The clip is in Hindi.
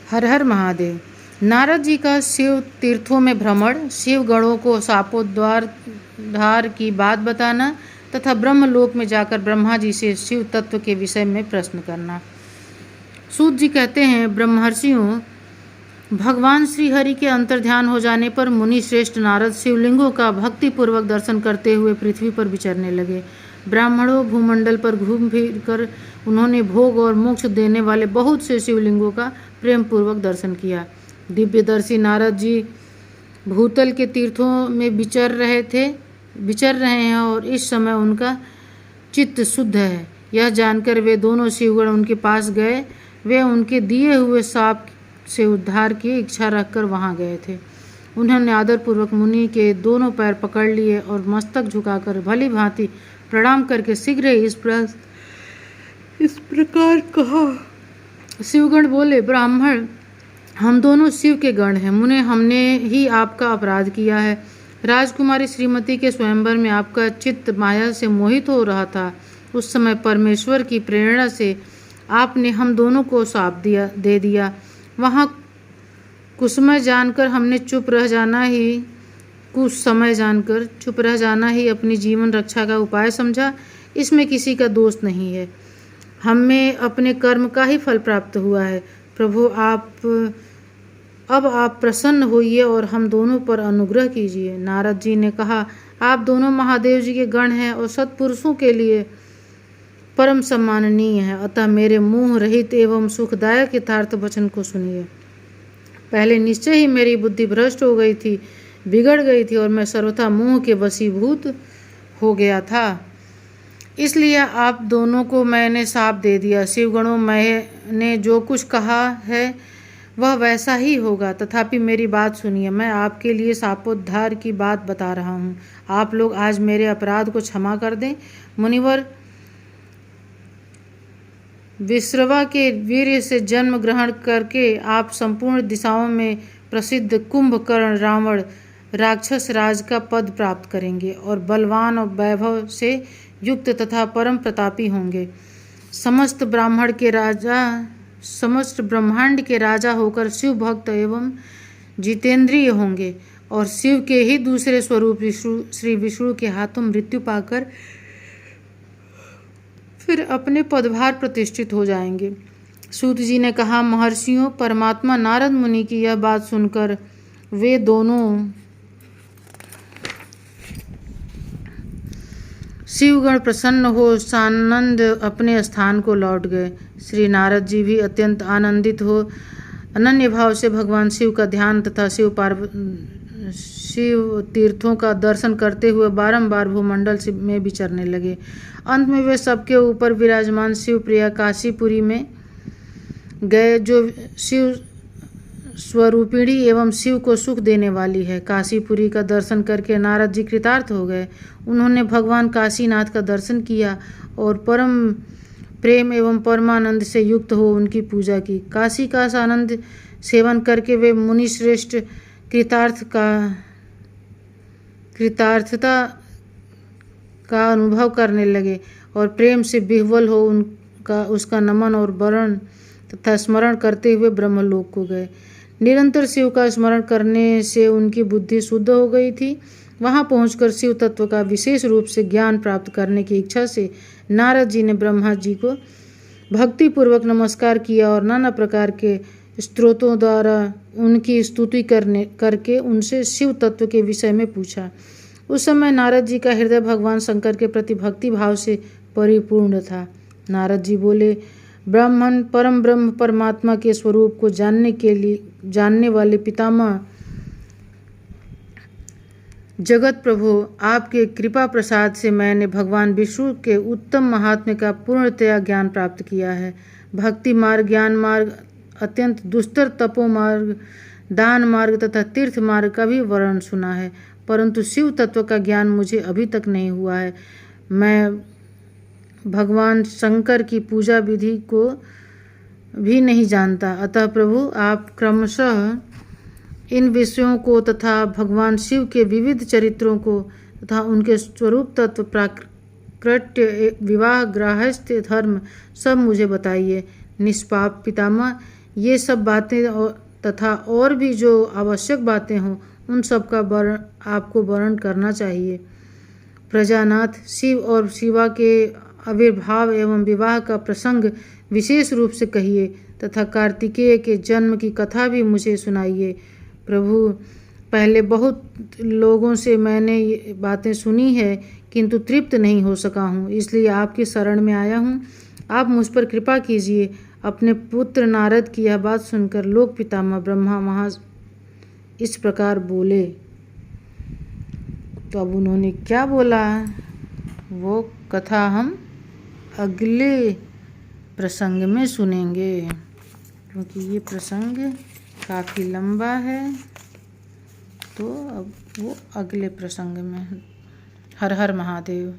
हर हर महादेव। नारद जी का शिव तीर्थों में भ्रमण, शिव गणों को शापोद्धार की बात बताना तथा ब्रह्मलोक में जाकर ब्रह्मा जी से शिव तत्व के विषय में प्रश्न करना। सूत जी कहते हैं, ब्रह्मर्षियों, भगवान श्री हरि के अंतर्ध्यान हो जाने पर मुनि श्रेष्ठ नारद शिवलिंगों का भक्तिपूर्वक दर्शन करते हुए पृथ्वी पर विचरने लगे। ब्राह्मणों भूमंडल पर घूम फिर कर उन्होंने भोग और मोक्ष देने वाले बहुत से शिवलिंगों का प्रेम पूर्वक दर्शन किया। दिव्यदर्शी नारद जी भूतल के तीर्थों में विचर रहे हैं और इस समय उनका चित्त शुद्ध है। यह जानकर वे दोनों शिवगण उनके पास गए। वे उनके दिए हुए शाप से उद्धार की इच्छा रखकर वहां गए थे। उन्होंने आदरपूर्वक मुनि के दोनों पैर पकड़ लिए और मस्तक झुकाकर भली भांति प्रणाम करके शीघ्र ही इस प्रकार कहा। शिवगण बोले, ब्राह्मण, हम दोनों शिव के गण हैं। मुने, हमने ही आपका अपराध किया है। राजकुमारी श्रीमती के स्वयंवर में आपका चित्त माया से मोहित हो रहा था। उस समय परमेश्वर की प्रेरणा से आपने हम दोनों को शाप दे दिया। वहाँ कुछ समय जानकर हमने चुप रह जाना ही अपनी जीवन रक्षा का उपाय समझा। इसमें किसी का दोष नहीं है। हमें अपने कर्म का ही फल प्राप्त हुआ है। प्रभु, अब आप प्रसन्न होइए और हम दोनों पर अनुग्रह कीजिए। नारद जी ने कहा, आप दोनों महादेव जी के गण हैं और सत्पुरुषों के लिए परम सम्माननीय है। अतः मेरे मुँह रहित एवं सुखदायक यथार्थ वचन को सुनिए। पहले निश्चय ही मेरी बुद्धि भ्रष्ट हो गई थी, बिगड़ गई थी और मैं सर्वथा मोह के वशीभूत हो गया था। इसलिए आप दोनों को मैंने शाप दे दिया। शिवगणों, मैंने जो कुछ कहा है वह वैसा ही होगा, तथापि मेरी बात सुनिए। मैं आपके लिए शापोद्धार की बात बता रहा हूँ। आप लोग आज मेरे अपराध को क्षमा कर दें। मुनिवर, विश्रवा के वीर्य से जन्म ग्रहण करके आप संपूर्ण दिशाओं में प्रसिद्ध कुंभकर्ण रावण राक्षस राज का पद प्राप्त करेंगे और बलवान और वैभव से युक्त तथा परम प्रतापी होंगे। समस्त ब्रह्मांड के राजा होकर शिव भक्त एवं जितेंद्रिय होंगे और शिव के ही दूसरे स्वरूप श्री विष्णु के हाथों मृत्यु पाकर फिर अपने पदभार प्रतिष्ठित हो जाएंगे। सूत जी ने कहा, महर्षियों, परमात्मा नारद मुनि की यह बात सुनकर वे दोनों शिवगण प्रसन्न हो सानंद अपने स्थान को लौट गए। श्री नारद जी भी अत्यंत आनंदित हो अनन्य भाव से भगवान शिव का ध्यान तथा शिव तीर्थों का दर्शन करते हुए बारंबार भूमंडल में विचरने लगे। अंत में वे सबके ऊपर विराजमान शिव प्रिया काशीपुरी में गए, जो शिव स्वरूपिणी एवं शिव को सुख देने वाली है। काशीपुरी का दर्शन करके नारद जी कृतार्थ हो गए। उन्होंने भगवान काशीनाथ का दर्शन किया और परम प्रेम एवं परमानंद से युक्त हो उनकी पूजा की। काशी का आनंद सेवन करके वे मुनि श्रेष्ठ कृतार्थता का अनुभव करने लगे और प्रेम से विह्वल हो उसका नमन और वरण तथा स्मरण करते हुए ब्रह्मलोक को गए। निरंतर शिव का स्मरण करने से उनकी बुद्धि शुद्ध हो गई थी। वहां पहुंचकर शिव तत्व का विशेष रूप से ज्ञान प्राप्त करने की इच्छा से नारद जी ने ब्रह्मा जी को भक्तिपूर्वक नमस्कार किया और नाना प्रकार के स्तोत्रों द्वारा उनकी स्तुति करके उनसे शिव तत्व के विषय में पूछा। उस समय नारद जी का हृदय भगवान शंकर के प्रति भक्ति भाव से परिपूर्ण था। नारद जी बोले, ब्राह्मण, परम ब्रह्म परमात्मा के स्वरूप को जानने वाले पितामह जगत प्रभु, आपके कृपा प्रसाद से मैंने भगवान विष्णु के उत्तम महात्म्य का पूर्णतया ज्ञान प्राप्त किया है। भक्ति मार्ग, ज्ञान मार्ग, अत्यंत दुस्तर तपो मार्ग, दान मार्ग तथा तीर्थ मार्ग का भी वर्णन सुना है, परंतु शिव तत्व का ज्ञान मुझे अभी तक नहीं हुआ है। मैं भगवान शंकर की पूजा विधि को भी नहीं जानता। अतः प्रभु, आप क्रमशः इन विषयों को तथा भगवान शिव के विविध चरित्रों को तथा उनके स्वरूप तत्व, प्राकृत्य, विवाह, गृहस्थ धर्म सब मुझे बताइए। निष्पाप पितामह, ये सब बातें तथा और भी जो आवश्यक बातें हों उन सब का आपको वर्णन करना चाहिए। प्रजानाथ, शिव और शिवा के आविर्भाव एवं विवाह का प्रसंग विशेष रूप से कहिए तथा कार्तिकेय के जन्म की कथा भी मुझे सुनाइए। प्रभु, पहले बहुत लोगों से मैंने ये बातें सुनी है किंतु तृप्त नहीं हो सका हूँ, इसलिए आपकी शरण में आया हूँ। आप मुझ पर कृपा कीजिए। अपने पुत्र नारद की यह बात सुनकर लोक पितामह ब्रह्मा वहाँ इस प्रकार बोले। तो अब उन्होंने क्या बोला वो कथा हम अगले प्रसंग में सुनेंगे, क्योंकि ये प्रसंग काफ़ी लंबा है। तो अब वो अगले प्रसंग में। हर हर महादेव।